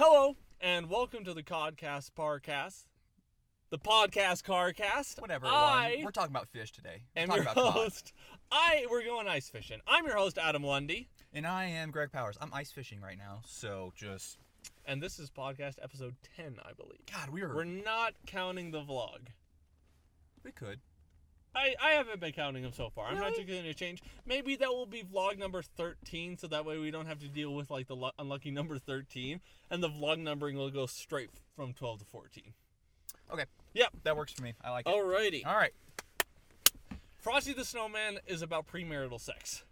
Hello, and welcome to the Carcast. The podcast Carcast. Whatever. We're talking about fish today. We're talking about host. We're going ice fishing. I'm your host, Adam Lundy. And I am Greg Powers. I'm ice fishing right now, so just... And this is podcast episode 10, I believe. God, We're not counting the vlog. We could. I haven't been counting them so far. I'm not Really? going to change. Maybe that will be vlog number 13, so that way we don't have to deal with like the unlucky number 13, and the vlog numbering will go straight from 12 to 14. Okay. Yep. That works for me. I like it. Alrighty. All right. Frosty the Snowman is about premarital sex.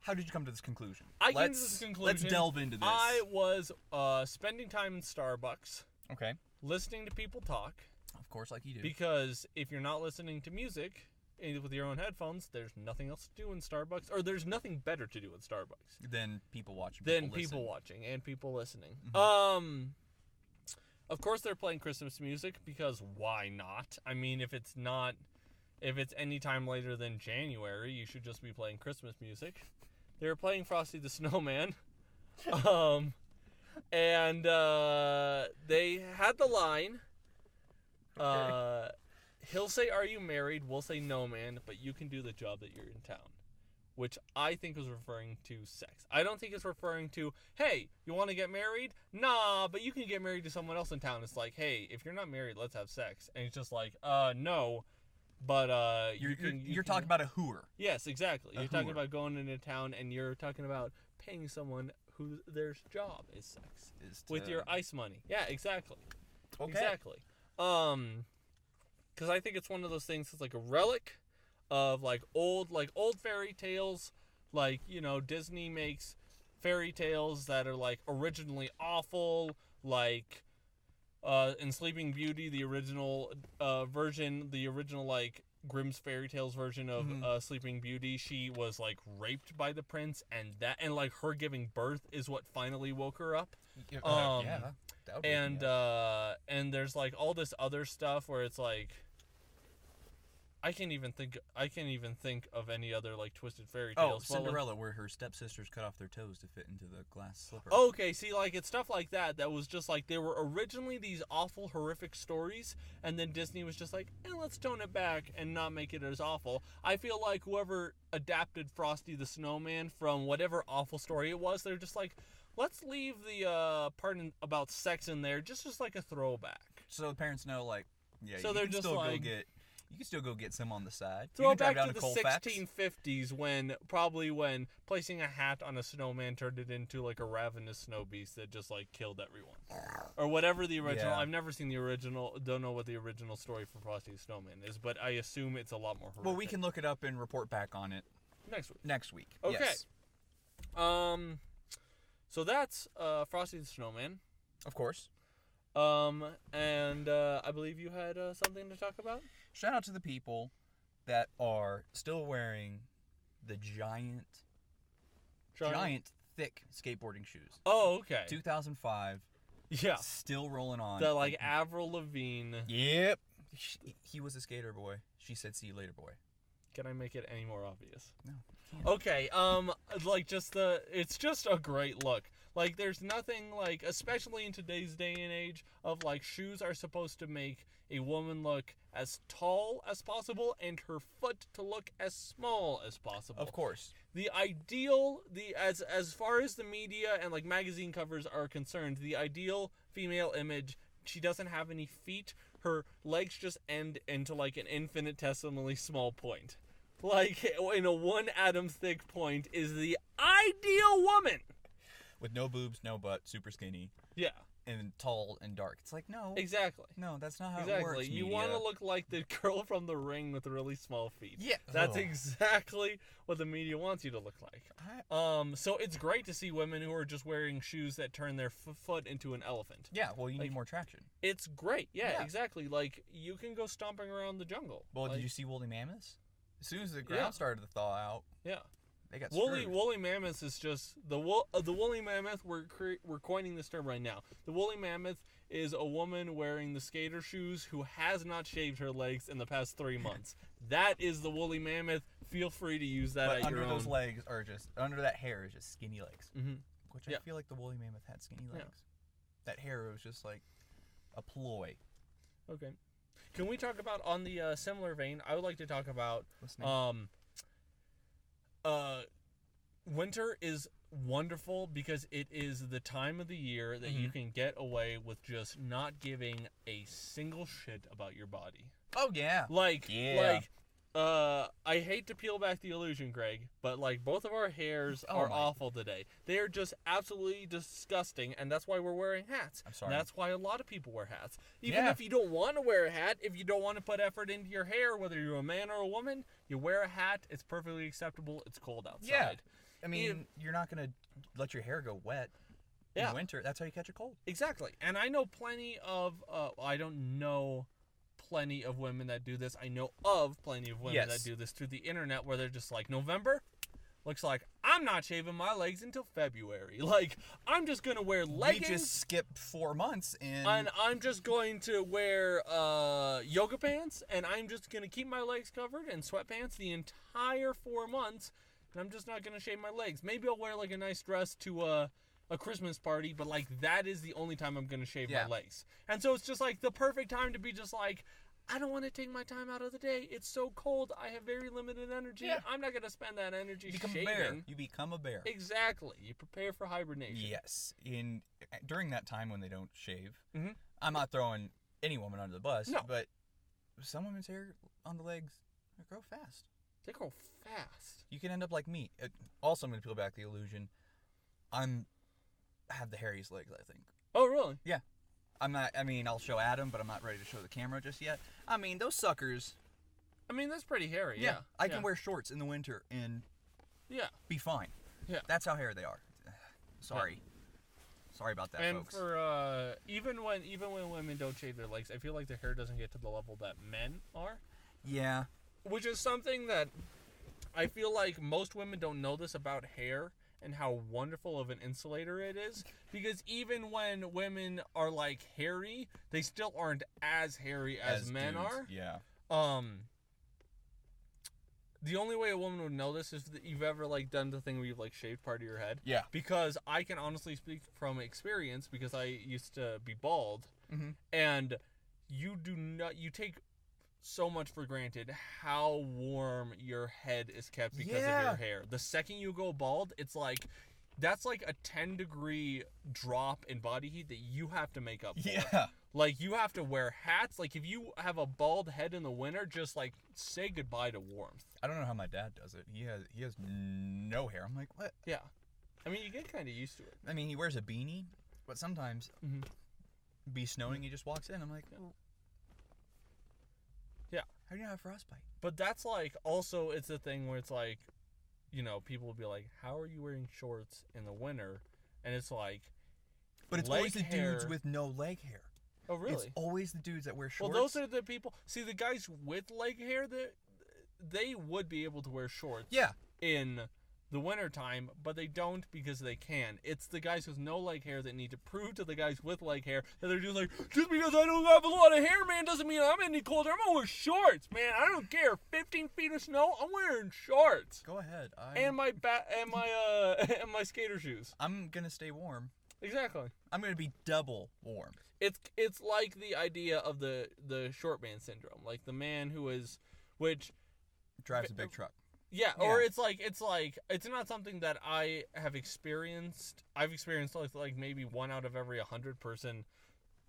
How did you come to this conclusion? I came to this conclusion. Let's delve into this. I was spending time in Starbucks, Okay. listening to people talk, Of course, like you do. because if you're not listening to music with your own headphones, there's nothing else to do in Starbucks, or there's nothing better to do in Starbucks Then people watching. than people people listen. watching and people listening. Mhm. Of course they're playing Christmas music, because why not? I mean, if it's any time later than January, you should just be playing Christmas music. They were playing Frosty the Snowman. And they had the line, Okay. he'll say, "Are you married?" We'll say, "No, man, but you can do the job that you're in town." Which I think was referring to sex. I don't think it's referring to, hey, you want to get married? Nah, but you can get married to someone else in town. It's like, hey, if you're not married, let's have sex. And it's just like, no, but You're talking about a hooer. Yes, exactly. A You're talking hooer. about going into town, and you're talking about paying someone who their job is sex with your ice money. Yeah, exactly. Okay. Exactly. Because I think it's one of those things that's like a relic of like old fairy tales. Like, you know, Disney makes fairy tales that are like originally awful, like in Sleeping Beauty, the original version, the original like Grimm's fairy tales version of Sleeping Beauty, she was like raped by the prince, and like her giving birth is what finally woke her up. Yeah. That would be, And there's like all this other stuff where it's like I can't even think of any other like twisted fairy tales. Cinderella, where her stepsisters cut off their toes to fit into the glass slipper. Okay, see, like, it's stuff like that was just like, they were originally these awful, horrific stories, and then Disney was just like, let's tone it back and not make it as awful. I feel like whoever adapted Frosty the Snowman from whatever awful story it was, they're just like, let's leave the part about sex in there, just like a throwback. So the parents know, like, yeah, So you they're can just still like, you can still go get some on the side. You throw can back drive to down the Colfax. 1650s when placing a hat on a snowman turned it into like a ravenous snow beast that just like killed everyone. Or whatever the original, Yeah. I've never seen the original, don't know what the original story for Frosty the Snowman is, but I assume it's a lot more horrific. Well, we can look it up and report back on it next week. Okay. Yes. So that's Frosty the Snowman. Of course. And I believe you had something to talk about? Shout out to the people that are still wearing the giant thick skateboarding shoes. Oh, okay. 2005. Yeah. Still rolling on. The like Avril Lavigne. Yep. He was a skater boy. She said, "See you later, boy." Can I make it any more obvious? No. Okay, like it's just a great look. Like there's nothing like, especially in today's day and age of like shoes are supposed to make a woman look as tall as possible and her foot to look as small as possible. Of course. The ideal, as far as the media and like magazine covers are concerned, the ideal female image, she doesn't have any feet. Her legs just end into like an infinitesimally small point. Like in a one atom thick point is the ideal woman. With no boobs, no butt, super skinny, Yeah, and tall and dark. It's like, no. exactly. No, that's not how Exactly. it works. You want to look like the girl from The Ring with really small feet. Yeah. That's Ugh. exactly what the media wants you to look like. So it's great to see women who are just wearing shoes that turn their foot into an elephant. Yeah, well, you Like, need more traction. It's great. Yeah, Yeah. exactly. Like, you can go stomping around the jungle. Well, like, did you see woolly mammoths? As soon as the ground Yeah. started to thaw out, Yeah. they got Woolly screwed. mammoth is just the woolly mammoth. We're coining this term right now. The woolly mammoth is a woman wearing the skater shoes who has not shaved her legs in the past 3 months. That is the woolly mammoth. Feel free to use that But at under your those own. legs are just, under that hair is just skinny legs. Mm-hmm. Which Yeah. I feel like the woolly mammoth had skinny legs. that hair was just like a ploy. Okay. Can we talk about, on the similar vein, I would like to talk about winter is wonderful because it is the time of the year that you can get away with just not giving a single shit about your body. Oh, yeah. I hate to peel back the illusion, Greg, but like both of our hairs are awful today. They are just absolutely disgusting, and that's why we're wearing hats. I'm sorry. And that's why a lot of people wear hats. Even if you don't want to wear a hat, if you don't want to put effort into your hair, whether you're a man or a woman, you wear a hat. It's perfectly acceptable. It's cold outside. Yeah. I mean, you're not going to let your hair go wet in winter. That's how you catch a cold. Exactly. And I know plenty of, I don't know plenty of women that do this. I know of plenty of women that do this through the internet where they're just like, November? Looks like I'm not shaving my legs until February. Like, I'm just going to wear leggings. We just skipped 4 months. And I'm just going to wear yoga pants, and I'm just going to keep my legs covered in sweatpants the entire 4 months. And I'm just not going to shave my legs. Maybe I'll wear, like, a nice dress to a Christmas party, but, like, that is the only time I'm going to shave my legs. And so it's just, like, the perfect time to be just, like, I don't want to take my time out of the day. It's so cold. I have very limited energy. Yeah. I'm not going to spend that energy shaving. A bear. You become a bear. Exactly. You prepare for hibernation. Yes. During that time when they don't shave, I'm not throwing any woman under the bus, but some women's hair on the legs grow fast. They grow fast. You can end up like me. Also, I'm going to peel back the illusion. I have the hairiest legs, I think. Oh, really? Yeah. I'll show Adam, but I'm not ready to show the camera just yet. I mean, those suckers. I mean, that's pretty hairy, yeah. I can wear shorts in the winter and be fine. Yeah. That's how hairy they are. Sorry. Yeah. Sorry about that, folks. And for, even when women don't shave their legs, I feel like their hair doesn't get to the level that men are. Yeah. Which is something that I feel like most women don't know this about hair and how wonderful of an insulator it is. Because even when women are, like, hairy, they still aren't as hairy as men dudes. are. Yeah. The only way a woman would know this is that you've ever, like, done the thing where you've, like, shaved part of your head. Yeah. Because I can honestly speak from experience, because I used to be bald. Mm-hmm. And you take so much for granted how warm your head is kept because of your hair. The second you go bald, it's like, that's like a 10-degree drop in body heat that you have to make up for. Yeah. Like, you have to wear hats. Like, if you have a bald head in the winter, just, like, say goodbye to warmth. I don't know how my dad does it. He has no hair. I'm like, what? Yeah. I mean, you get kind of used to it. I mean, he wears a beanie, but sometimes be snowing, he just walks in. I'm like, oh. Yeah. How do you not have frostbite? But that's, like, also, it's a thing where it's, like, you know, people will be like, how are you wearing shorts in the winter? And it's like, but it's always the dudes with no leg hair. Oh, really? It's always the dudes that wear shorts. Well, those are the people. See, the guys with leg hair, they would be able to wear shorts in the wintertime, but they don't because they can. It's the guys with no leg hair that need to prove to the guys with leg hair that they're just like, just because I don't have a lot of hair, man, doesn't mean I'm any colder. I'm gonna wear shorts, man. I don't care. 15 feet of snow, I'm wearing shorts. Go ahead. And my skater shoes. I'm gonna stay warm. Exactly. I'm gonna be double warm. It's like the idea of the short man syndrome, like the man which drives a big truck. Yeah, or it's not something that I have experienced. I've experienced like maybe 1 out of every 100 person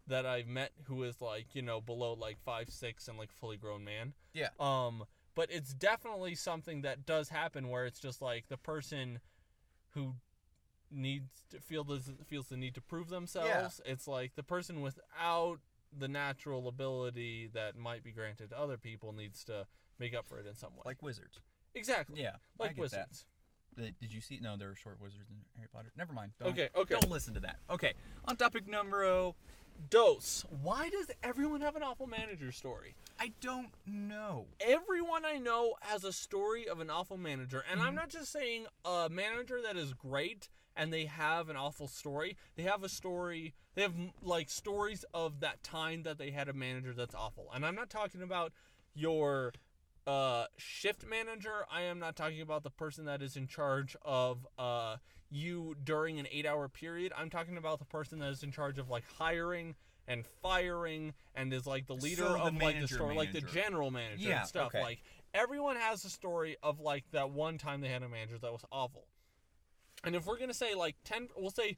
that I've met who is like, you know, below like 5'6" and like fully grown man. Yeah. But it's definitely something that does happen where it's just like the person who feels the need to prove themselves. Yeah. It's like the person without the natural ability that might be granted to other people needs to make up for it in some way. Like wizards. Exactly. Yeah. Like wizards. Did you see? No, there were short wizards in Harry Potter. Never mind. Okay. Don't listen to that. Okay. On topic numero dos. Why does everyone have an awful manager story? I don't know. Everyone I know has a story of an awful manager. And I'm not just saying a manager that is great and they have an awful story. They have a story. They have like stories of that time that they had a manager that's awful. And I'm not talking about your shift manager. I am not talking about the person that is in charge of you during an 8-hour period. I'm talking about the person that is in charge of like hiring and firing and is like the leader of like the store, like the general manager and stuff. Okay. Like everyone has a story of like that one time they had a manager that was awful. And if we're gonna say like 10, we'll say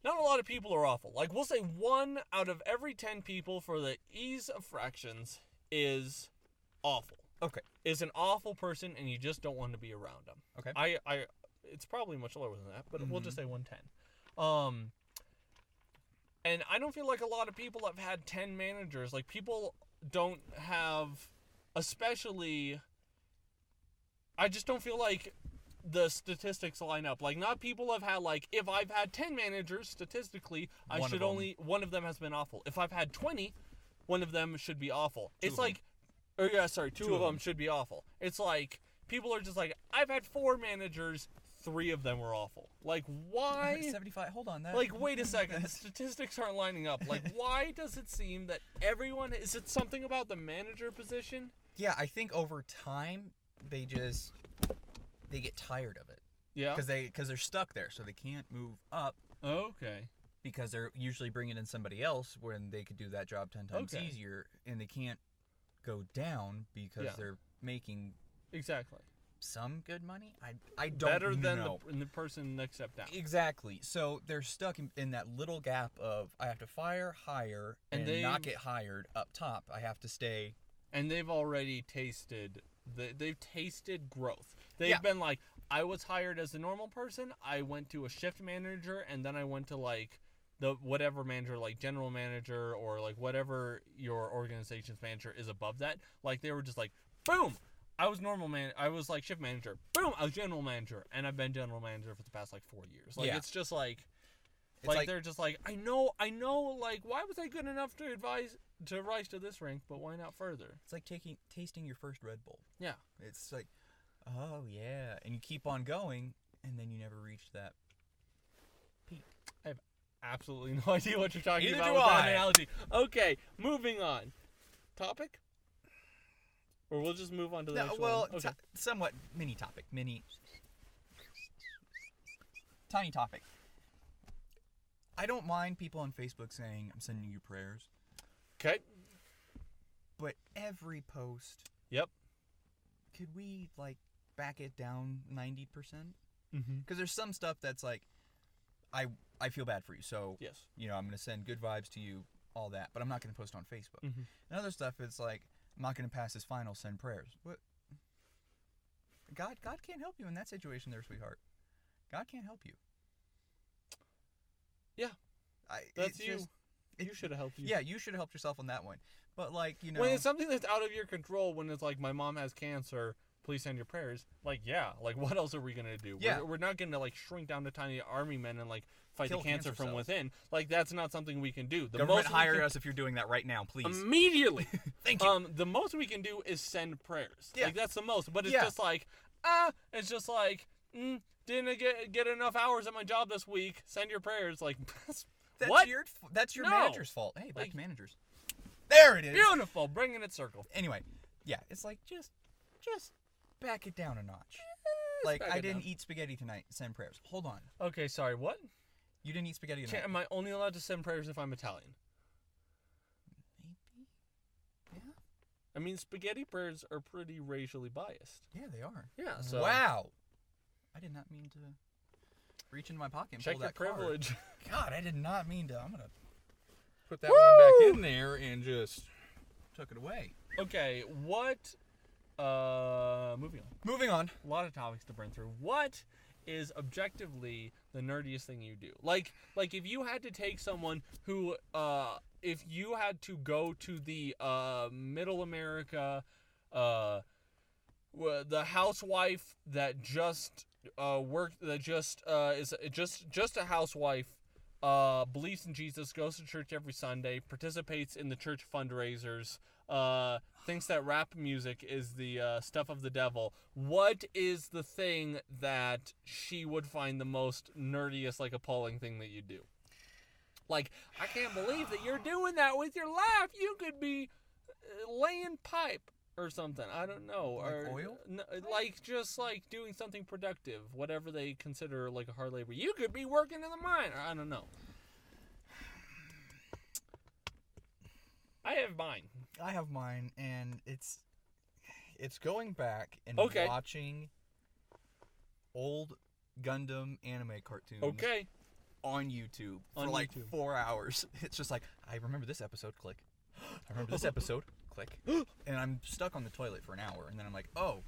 not a lot of people are awful. Like we'll say 1 out of every 10 people for the ease of fractions is awful. Okay. Is an awful person and you just don't want to be around them. Okay. It's probably much lower than that, but we'll just say 110. And I don't feel like a lot of people have had 10 managers. Like people don't have, especially, I just don't feel like the statistics line up. Like not people have had like, if I've had 10 managers, statistically, one of them has been awful. If I've had 20, one of them should be awful. Two of them should be awful. It's like, people are just like, I've had 4 managers, 3 of them were awful. Like, why? 75, hold on. Like, wait a second, the statistics aren't lining up. Like, why does it seem that everyone, is it something about the manager position? Yeah, I think over time, they get tired of it. Yeah? Because they're stuck there, so they can't move up. Okay. Because they're usually bringing in somebody else when they could do that job 10 times easier, and they can't go down because they're making exactly some good money. I don't better than know. the person next step down. Exactly. So they're stuck in that little gap of I have to hire, and not get hired up top. I have to stay. And they've already tasted they've tasted growth. They've been like, I was hired as a normal person. I went to a shift manager, and then I went to like the whatever manager, like general manager or like whatever your organization's manager is above that. Like they were just like, boom, I was I was like shift manager. Boom, I was general manager, and I've been general manager for the past like 4 years. Like it's just like, they're just like, I know. Like, why was I good enough to rise to this rank, but why not further? It's like tasting your first Red Bull. Yeah, it's like, oh yeah, and you keep on going, and then you never reach that peak. I have absolutely no idea what you're talking about with that analogy. Okay, moving on. Topic? Or we'll just move on to the next one. Okay. Somewhat tiny topic. I don't mind people on Facebook saying, I'm sending you prayers. Okay. But every post... Yep. Could we, like, back it down 90%? Mm-hmm. Because there's some stuff that's like, I feel bad for you, so, yes. You know, I'm going to send good vibes to you, all that, but I'm not going to post on Facebook. Mm-hmm. And other stuff, it's like, I'm not going to pass this final, send prayers. What? God can't help you in that situation there, sweetheart. God can't help you. Yeah. That's you. You should have helped you. Yeah, you should have helped yourself on that one. But, like, you know... When it's something that's out of your control, when it's like, my mom has cancer, please send your prayers. Like, yeah. Like, what else are we going to do? Yeah. We're not going to, like, shrink down to tiny army men and, like, fight Kill the cancer from cells. Within. Like, that's not something we can do. The Government, hire us if you're doing that right now, please. Immediately. Thank you. The most we can do is send prayers. Yeah. Like, that's the most. But it's just like, it's just like, didn't get enough hours at my job this week. Send your prayers. Like, what? That's your manager's fault. Hey, back to managers. There it is. Beautiful. Bringing it circle. Anyway, yeah, it's like, just back it down a notch. Like, I didn't eat spaghetti tonight. Send prayers. Hold on. Okay, sorry, what? You didn't eat spaghetti tonight. Am I only allowed to send prayers if I'm Italian? Maybe. Yeah. I mean, spaghetti prayers are pretty racially biased. Yeah, they are. Yeah, so... Wow. I did not mean to reach into my pocket and check pull that your privilege. Card. God, I did not mean to. I'm going to put that one back in there and just took it away. Okay, what... Moving on. A lot of topics to burn through. What is objectively the nerdiest thing you do? Like if you had to take someone who, if you had to go to the Middle America, the housewife that just is just a housewife, believes in Jesus, goes to church every Sunday, participates in the church fundraisers, thinks that rap music is the stuff of the devil. What is the thing that she would find the most nerdiest, like, appalling thing that you do? Like, I can't believe that you're doing that with your life. You could be laying pipe or something. I don't know. Like or oil? Like just like doing something productive, whatever they consider like a hard labor. You could be working in the mine. Or I don't know. I have mine, and it's going back and watching old Gundam anime cartoons. Okay. On YouTube for like 4 hours. It's just like, I remember this episode, click. I remember this episode, click. And I'm stuck on the toilet for an hour, and then I'm like, oh.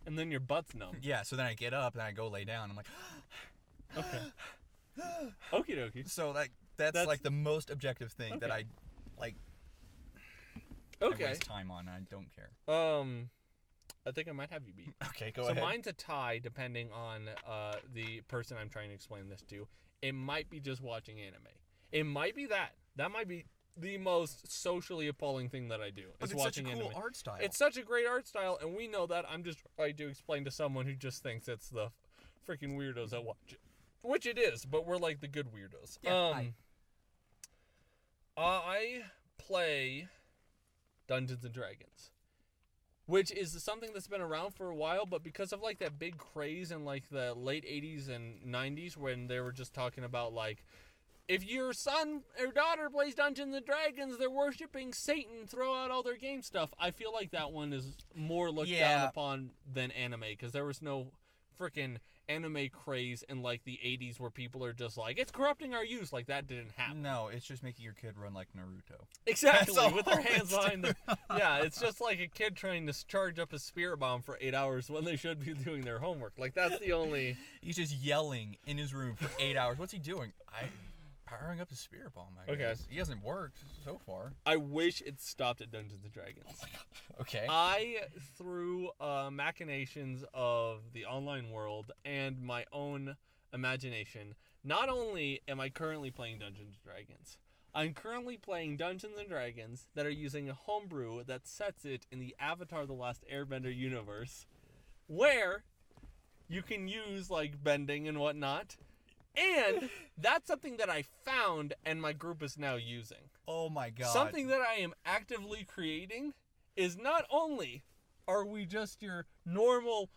And then your butt's numb. Yeah, so then I get up and I go lay down. I'm like, okay. Okie dokie. So that's like the most objective thing that I like. Okay. I waste time on. I don't care. I think I might have you beat. Okay, go ahead. So mine's a tie, depending on the person I'm trying to explain this to. It might be just watching anime. It might be that. That might be the most socially appalling thing that I do. But it's watching such a cool anime. art style. It's such a great art style, and we know that. I'm just trying to explain to someone who just thinks it's the freaking weirdos that watch it. Which it is, but we're like the good weirdos. Yeah, I play Dungeons and Dragons, which is something that's been around for a while, but because of like that big craze in like the late 80s and 90s when they were just talking about like, if your son or daughter plays Dungeons and Dragons, they're worshiping Satan, throw out all their game stuff. I feel like that one is more looked down upon than anime, because there was no freaking anime craze in like the 80s where people are just like, it's corrupting our youth. Like, that didn't happen. No, it's just making your kid run like Naruto. Exactly, with their hands behind them. Yeah, it's just like a kid trying to charge up a spirit bomb for 8 hours when they should be doing their homework. Like, that's the only... He's just yelling in his room for 8 hours. What's he doing? Powering up his spirit bomb, I guess. He hasn't worked so far. I wish it stopped at Dungeons & Dragons. Oh my God. Okay. I, through machinations of the online world and my own imagination, not only am I currently playing Dungeons & Dragons, I'm currently playing Dungeons & Dragons that are using a homebrew that sets it in the Avatar: The Last Airbender universe, where you can use, like, bending and whatnot. And that's something that I found and my group is now using. Oh my God. Something that I am actively creating is not only are we just your normal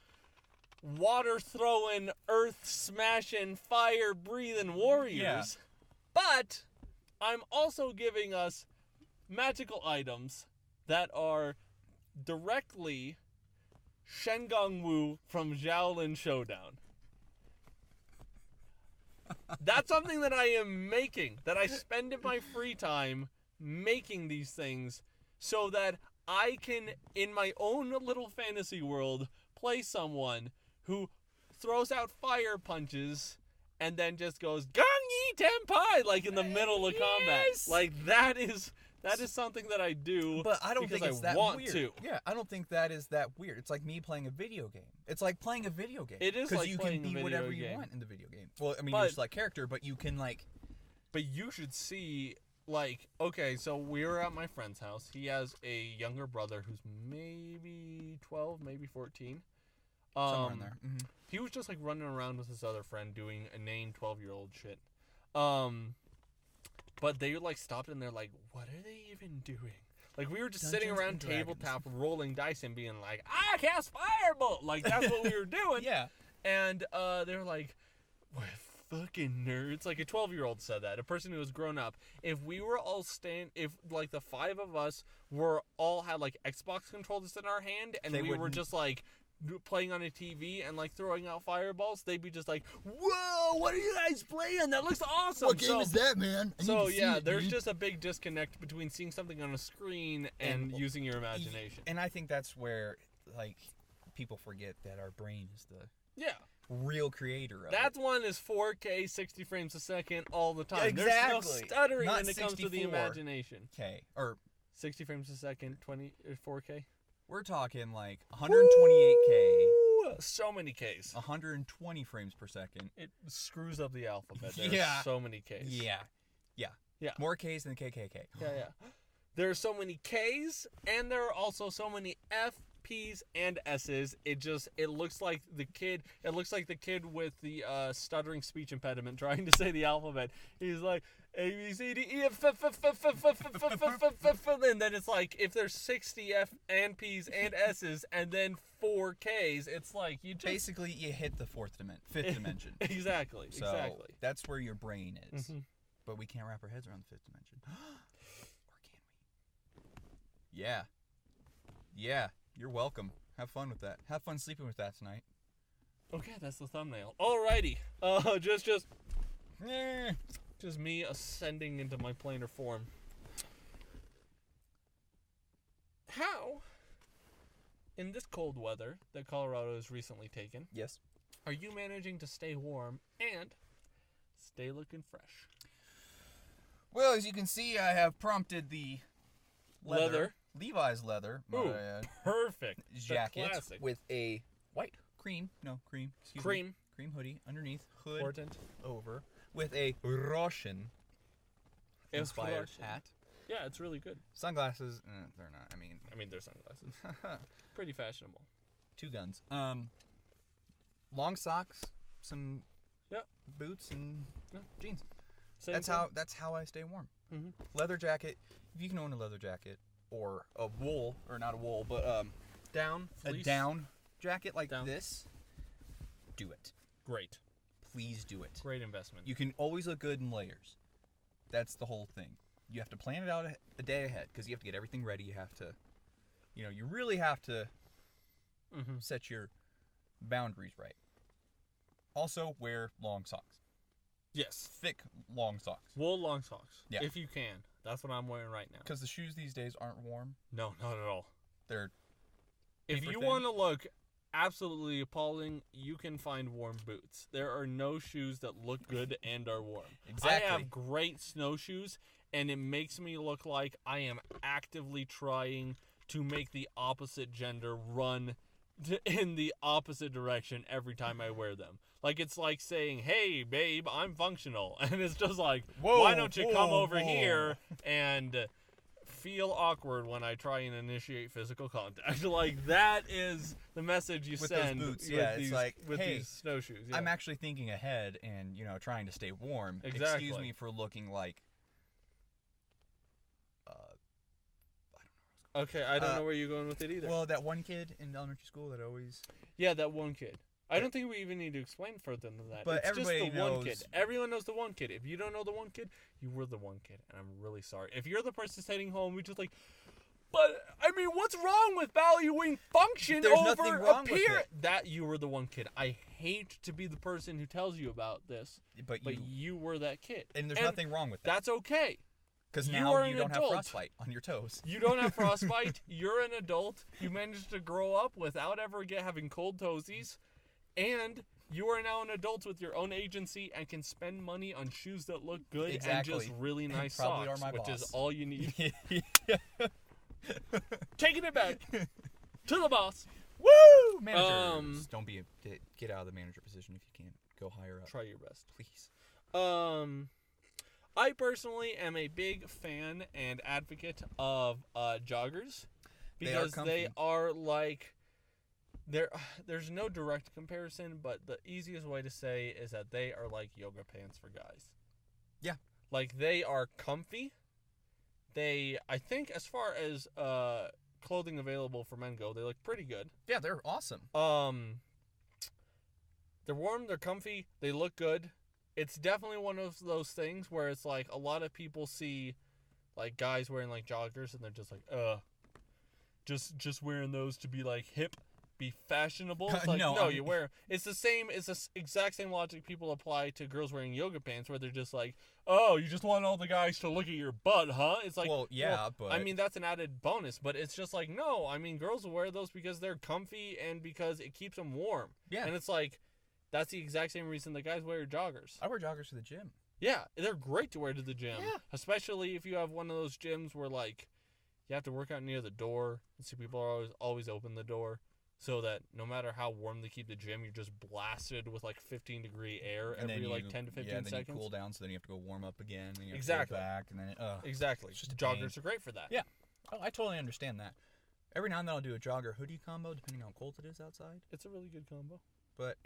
water throwing, earth smashing, fire breathing warriors, but I'm also giving us magical items that are directly Shengang Wu from Xiaolin Showdown. That's something that I am making, that I spend in my free time making these things so that I can, in my own little fantasy world, play someone who throws out fire punches and then just goes, Gang Yi Tenpai, like in the middle of combat. Like, that is something that I do. But I don't think it's that want weird. To. Yeah, I don't think that is that weird. It's like me playing a video game. It's like playing a video game. It is like you playing can be a video whatever game. you want in the video game. Well, I mean, you just like character, but you can like. But you should see, like, okay, so we were at my friend's house. He has a younger brother who's maybe 12, maybe 14. Somewhere in there. Mm-hmm. He was just like running around with his other friend doing inane 12-year-old shit. But they like stopped and they're like, what are they even doing? Like, we were just sitting around tabletop rolling dice and being like, I cast firebolt! Like, that's what we were doing. Yeah. And they were like, we're fucking nerds. Like, a 12-year-old said that. A person who was grown up. If we were all if like the five of us all had like Xbox controllers in our hand and we were just like playing on a TV and like throwing out fireballs, they'd be just like, whoa, what are you guys playing? That looks awesome. What game is that, man? So yeah, there's just a big disconnect between seeing something on a screen and using your imagination. And I think that's where like people forget that our brain is the real creator of that one is 4K 60 frames a second all the time. Exactly. There's no stuttering when it comes to the 64. imagination. Okay. Or 60 frames a second, 4K. We're talking like 128K. Woo! So many Ks. 120 frames per second. It screws up the alphabet. There's so many Ks. Yeah. More Ks than KKK. Yeah. There are so many Ks, and there are also so many F, P's, and S's. It looks like the kid. It looks like the kid with the stuttering speech impediment trying to say the alphabet. He's like, A, B, C, D, E, F, F, F, F, F, F, F, F, F, F, F, and then it's like, if there's 60 F and P's and S's and then 4 K's, it's like you just... Basically, you hit the fifth dimension. Exactly, so exactly. That's where your brain is. Mm-hmm. But we can't wrap our heads around the fifth dimension. Or can we? Yeah. Yeah, you're welcome. Have fun with that. Have fun sleeping with that tonight. Okay, that's the thumbnail. Alrighty. Just me ascending into my planar form. How, in this cold weather that Colorado has recently taken, yes, are you managing to stay warm and stay looking fresh? Well, as you can see, I have prompted the leather. Levi's leather. Ooh, perfect. Jacket with a cream hoodie underneath, hood Important. over, with a Russian inspired hat. Yeah, it's really good. Sunglasses, they're not. I mean, they're sunglasses. Pretty fashionable. 2 guns. Long socks, some boots, and jeans. That's how I stay warm. Mm-hmm. Leather jacket. If you can own a leather jacket or a wool, or not a wool, but down fleece. A down jacket like this, do it. Great. Please do it. Great investment. You can always look good in layers. That's the whole thing. You have to plan it out a day ahead because you have to get everything ready. You have to, you really have to set your boundaries right. Also, wear long socks. Yes. Thick, long socks. Wool long socks. Yeah. If you can. That's what I'm wearing right now. Because the shoes these days aren't warm. No, not at all. They're If you want to look absolutely appalling, you can find warm boots. There are no shoes that look good and are warm. Exactly. I have great snowshoes, and it makes me look like I am actively trying to make the opposite gender run in the opposite direction every time I wear them. Like, it's like saying, hey, babe, I'm functional. And it's just like, why don't you come over here and feel awkward when I try and initiate physical contact? Like, that is the message you send those boots. with hey, these snowshoes. Yeah. I'm actually thinking ahead and, trying to stay warm. Exactly. Excuse me for looking like... Okay, I don't know where you're going with it either. Well, that one kid in elementary school that always... Yeah, that one kid. I don't think we even need to explain further than that. But it's everybody just the knows... one kid. Everyone knows the one kid. If you don't know the one kid, you were the one kid, and I'm really sorry. If you're the person heading home, we just like, but I mean, what's wrong with valuing function There's over nothing wrong with appearance? it. That you were the one kid. I hate to be the person who tells you about this, but you were that kid. And there's nothing wrong with that. That's okay. Because now you don't have frostbite on your toes. You don't have frostbite. You're an adult. You managed to grow up without ever having cold toesies. And you are now an adult with your own agency and can spend money on shoes that look good and just really nice socks, which is all you need. Taking it back to the boss. Woo! Managers. Don't get out of the manager position if you can. Go higher up. Try your best. Please. I personally am a big fan and advocate of joggers because they are like there's no direct comparison, but the easiest way to say is that they are like yoga pants for guys. Yeah. Like, they are comfy. I think as far as clothing available for men go, they look pretty good. Yeah, they're awesome. They're warm, they're comfy, they look good. It's definitely one of those things where it's like a lot of people see like guys wearing like joggers and they're just like, just wearing those to be like hip, be fashionable. It's like, no, you wear. It's the exact same logic people apply to girls wearing yoga pants, where they're just like, oh, you just want all the guys to look at your butt, huh? It's like, but I mean, that's an added bonus, but it's just like, no, I mean, girls will wear those because they're comfy and because it keeps them warm. Yeah. And it's like, that's the exact same reason that guys wear joggers. I wear joggers to the gym. Yeah, they're great to wear to the gym. Yeah. Especially if you have one of those gyms where, like, you have to work out near the door. And so people are always open the door. So that no matter how warm they keep the gym, you're just blasted with, like, 15-degree air every, 10 to 15 seconds. Then you cool down, so then you have to go warm up again. And you have exactly. To go back, and then exactly. Joggers are great for that. Yeah. Oh, I totally understand that. Every now and then I'll do a jogger hoodie combo, depending on how cold it is outside. It's a really good combo. But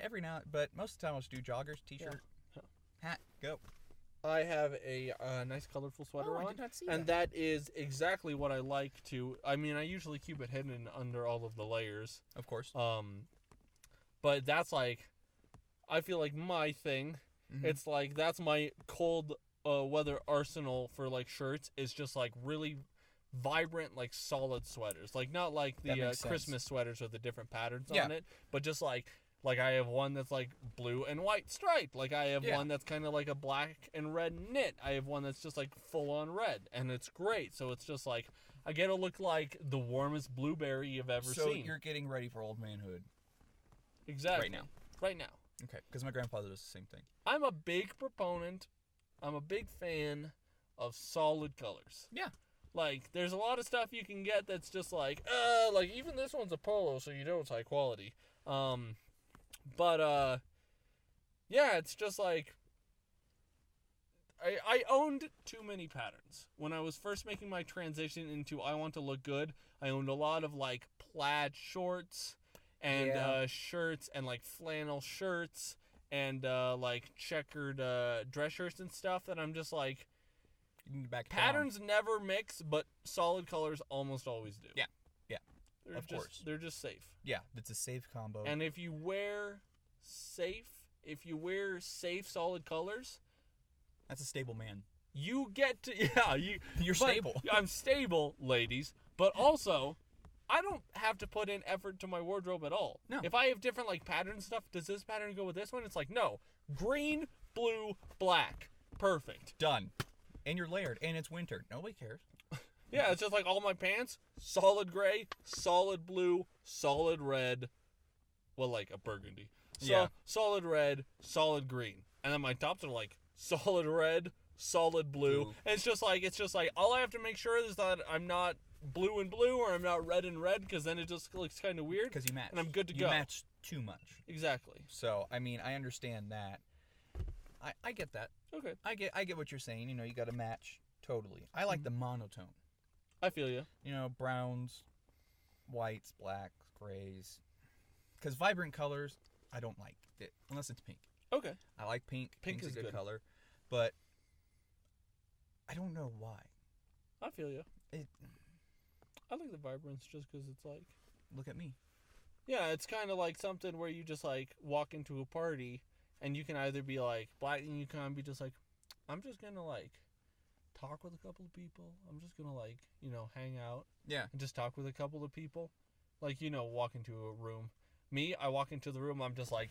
most of the time I'll just do joggers, t-shirt, hat, go. I have a nice colorful sweater on. I did not see and that is exactly what I like to. I mean, I usually keep it hidden under all of the layers. Of course. But that's like, I feel like my thing. Mm-hmm. It's like that's my cold weather arsenal for like shirts is just like really vibrant, like solid sweaters. Like not like the Christmas sweaters with the different patterns on it, but just like I have one that's like blue and white striped. Like I have one that's kind of like a black and red knit. I have one that's just like full on red, and it's great. So it's just like I get to look like the warmest blueberry you've ever seen. So you're getting ready for old manhood. Exactly. Right now. Okay, because my grandfather does the same thing. I'm a big proponent. I'm a big fan of solid colors. Yeah. Like, there's a lot of stuff you can get that's just like even this one's a polo, so you know it's high quality. But it's just like, I owned too many patterns. When I was first making my transition into I want to look good, I owned a lot of, like, plaid shorts and shirts and, like, flannel shirts and, like, checkered dress shirts and stuff that I'm just like, patterns never mix, but solid colors almost always do. Yeah. Of course. They're just safe. Yeah, it's a safe combo. And if you wear safe solid colors, that's a stable man. You get to you're stable. I'm stable, ladies, but also I don't have to put in effort to my wardrobe at all. No. If I have different like pattern stuff, does this pattern go with this one? It's like, no. Green, blue, black. Perfect. Done. And you're layered and it's winter. Nobody cares. Yeah, it's just like all my pants, solid gray, solid blue, solid red, well, like a burgundy. So, solid red, solid green. And then my tops are like solid red, solid blue. And it's just like all I have to make sure is that I'm not blue and blue or I'm not red and red, because then it just looks kind of weird. Because you match. And I'm good to go. You match too much. Exactly. So, I mean, I understand that. I get that. Okay. I get what you're saying. You know, you got to match totally. I like the monotone. I feel you. You know, browns, whites, blacks, grays. Because vibrant colors, I don't like it. Unless it's pink. Okay. I like pink. Pink is a good good color. But I don't know why. I feel you. I like the vibrance just because it's like... Look at me. Yeah, it's kind of like something where you just like walk into a party and you can either be like black and you can be just like, I'm just going to like... talk with a couple of people. I'm just gonna like, hang out. Yeah. And just talk with a couple of people. Like, walk into a room. Me, I walk into the room, I'm just like,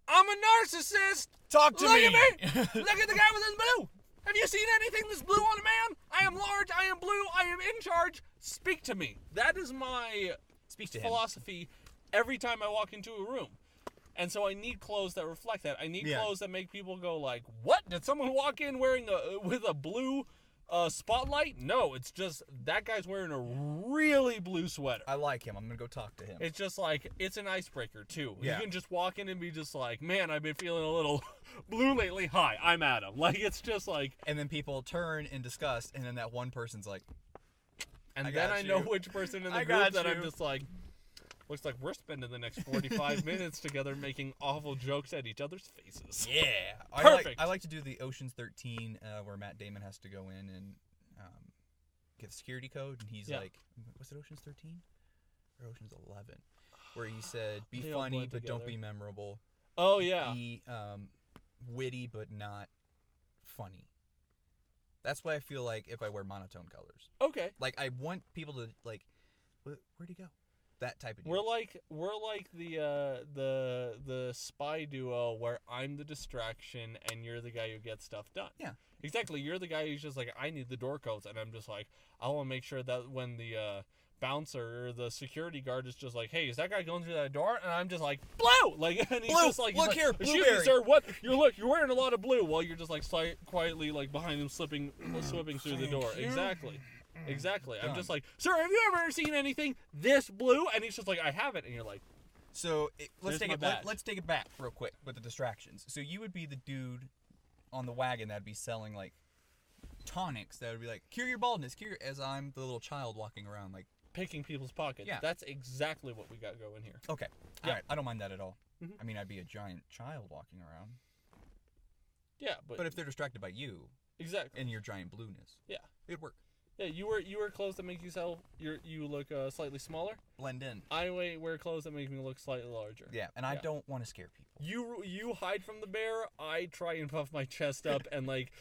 I'm a narcissist! Talk to me! Look at me! Look at the guy with his blue! Have you seen anything that's blue on a man? I am large, I am blue, I am in charge. Speak to me. That is my philosophy every time I walk into a room. And so I need clothes that reflect that. I need clothes that make people go like, what? Did someone walk in with a blue spotlight? No, it's just that guy's wearing a really blue sweater. I like him. I'm going to go talk to him. It's just like, it's an icebreaker too. Yeah. You can just walk in and be just like, man, I've been feeling a little blue lately. Hi, I'm Adam. Like, it's just like... And then people turn in disgust, and then that one person's like... And then I know which person in the group that I'm just like... Looks like we're spending the next 45 minutes together making awful jokes at each other's faces. Yeah. Perfect. I like to do the Ocean's 13 where Matt Damon has to go in and get the security code. And he's like, was it Ocean's 13? Or Ocean's 11? Where he said, be funny, but don't be memorable. Oh, yeah. Be witty, but not funny. That's why I feel like if I wear monotone colors. Okay. Like, I want people to, like, where'd he go? That type of deal. We're like the spy duo where I'm the distraction and you're the guy who gets stuff done. Yeah. Exactly. You're the guy who's just like, I need the door codes, and I'm just like, I want to make sure that when the bouncer or the security guard is just like, hey, is that guy going through that door? And I'm just like, blue! Like, and he's just like, look here, excuse me, sir, what? You're wearing a lot of blue while you're just like quietly like behind him swipping through the door. Exactly. Exactly. Done. I'm just like, sir, have you ever seen anything this blue? And he's just like, I haven't. And you're like, so let's take it back real quick with the distractions. So you would be the dude on the wagon that'd be selling like tonics that would be like, cure your baldness, as I'm the little child walking around like picking people's pockets. Yeah. That's exactly what we got going here. Okay. Yeah. All right. I don't mind that at all. Mm-hmm. I mean, I'd be a giant child walking around. Yeah, but if they're distracted by you exactly and your giant blueness, yeah, it'd work. Yeah, you wear clothes that make you look slightly smaller. Blend in. I wear clothes that make me look slightly larger. Yeah, and I don't want to scare people. You hide from the bear. I try and puff my chest up and like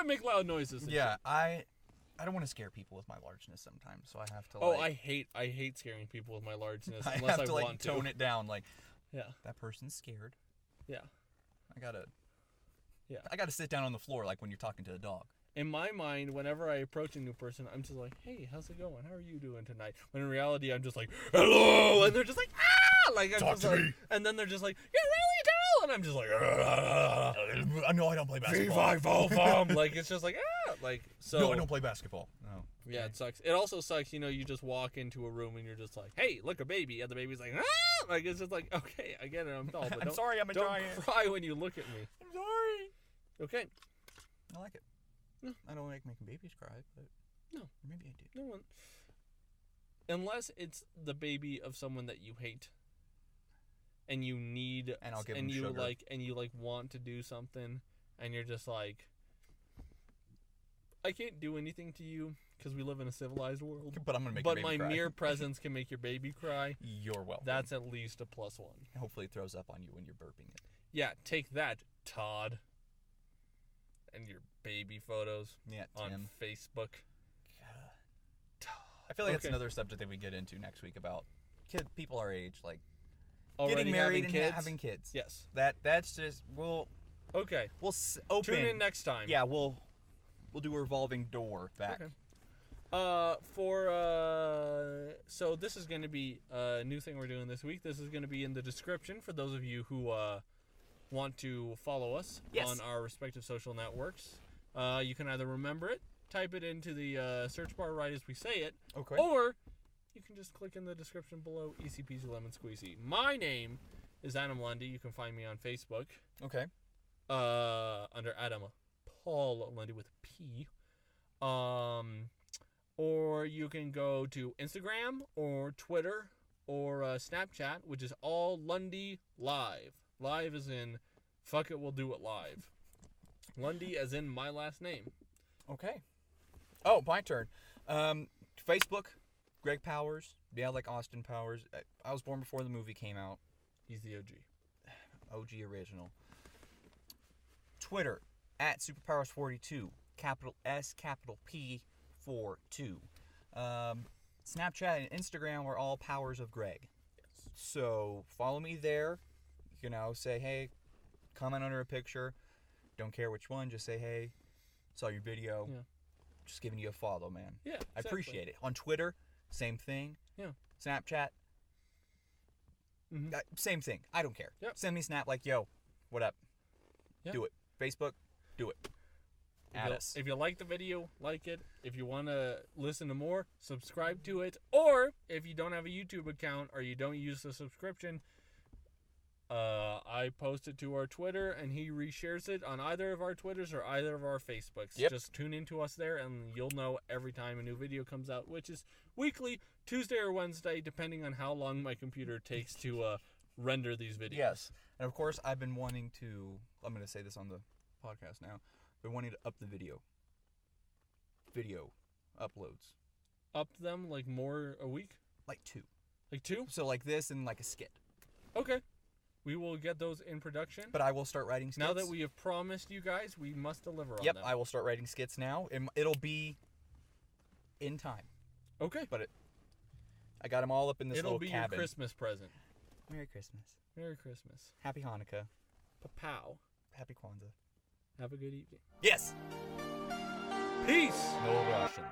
make loud noises. Yeah, I don't want to scare people with my largeness sometimes, so I have to. Oh, I hate scaring people with my largeness I unless have to I like want tone it down. Like, yeah, that person's scared. yeah, I gotta sit down on the floor like when you're talking to a dog. In my mind, whenever I approach a new person, I'm just like, "Hey, how's it going? How are you doing tonight?" When in reality, I'm just like, "Hello," and they're just like, "Ah!" Like I'm Talk just to like, me. and then they're just like, "You're really tall," and I'm just like, No, I don't play basketball. V5 like it's just like like so. No, I don't play basketball. No. Yeah, it sucks. It also sucks, you just walk into a room and you're just like, "Hey, look, a baby," and the baby's like, "Ah!" Like it's just like, okay, I get it, I'm tall, but I'm sorry, I'm a don't giant. cry when you look at me. I'm sorry. Okay. I like it. No. I don't like making babies cry, but No. Maybe I do. No one. Unless it's the baby of someone that you hate, and you need, And I'll give and them you sugar. and you want to do something, and you're just like, I can't do anything to you because we live in a civilized world. But I'm gonna make. But your my baby cry. mere presence can make your baby cry. You're welcome. That's at least a +1. Hopefully it throws up on you when you're burping it. Yeah, take that, Todd. And your baby photos Yeah, on Tim. Facebook. I feel like that's Okay. another subject that we get into next week about people our age, like Already getting married having and kids? having kids. Yes. That's just Okay. we'll open. Tune in next time. Yeah, we'll do a revolving door back. Okay. So this is going to be a new thing we're doing this week. This is going to be in the description for those of you who want to follow us Yes. on our respective social networks. You can either remember it, type it into the search bar right as we say it, Okay. or you can just click in the description below. Easy peasy lemon squeezy. My name is Adam Lundy. You can find me on Facebook Okay. under Adam Paul Lundy with a P. Or you can go to Instagram or Twitter or Snapchat, which is all Lundy Live. Live as in, fuck it, we'll do it live. Lundy as in my last name. Okay. Oh, my turn. Facebook, Greg Powers. Yeah, like Austin Powers. I was born before the movie came out. He's the OG. OG original. Twitter, @Superpowers42. Capital S, capital P, 42. Snapchat and Instagram are all Powers of Greg. Yes. So follow me there. Say, hey, comment under a picture. Don't care which one. Just say, hey, saw your video. Yeah. Just giving you a follow, man. Yeah, I appreciate it. On Twitter, same thing. Yeah. Snapchat, Mm-hmm. same thing. I don't care. Yep. Send me snap like, yo, what up? Yep. Do it. Facebook, do it. Add us. If you like the video, like it. If you want to listen to more, subscribe to it. Or if you don't have a YouTube account or you don't use the subscription, I post it to our Twitter and he reshares it on either of our Twitters or either of our Facebooks. Yep. Just tune into us there and you'll know every time a new video comes out, which is weekly, Tuesday or Wednesday, depending on how long my computer takes to render these videos. Yes. And of course, I've been wanting to, I'm going to say this on the podcast now, been wanting to up the video uploads. Up them like more a week? Like 2. Like 2? So like this and like a skit. Okay. We will get those in production. But I will start writing skits. Now that we have promised you guys, we must deliver on Yep, them. I will start writing skits now. It'll be in time. Okay. But I got them all up in this It'll little be cabin. your Christmas present. Merry Christmas. Merry Christmas. Happy Hanukkah. Pa-pow. Happy Kwanzaa. Have a good evening. Yes! Peace! No Russian.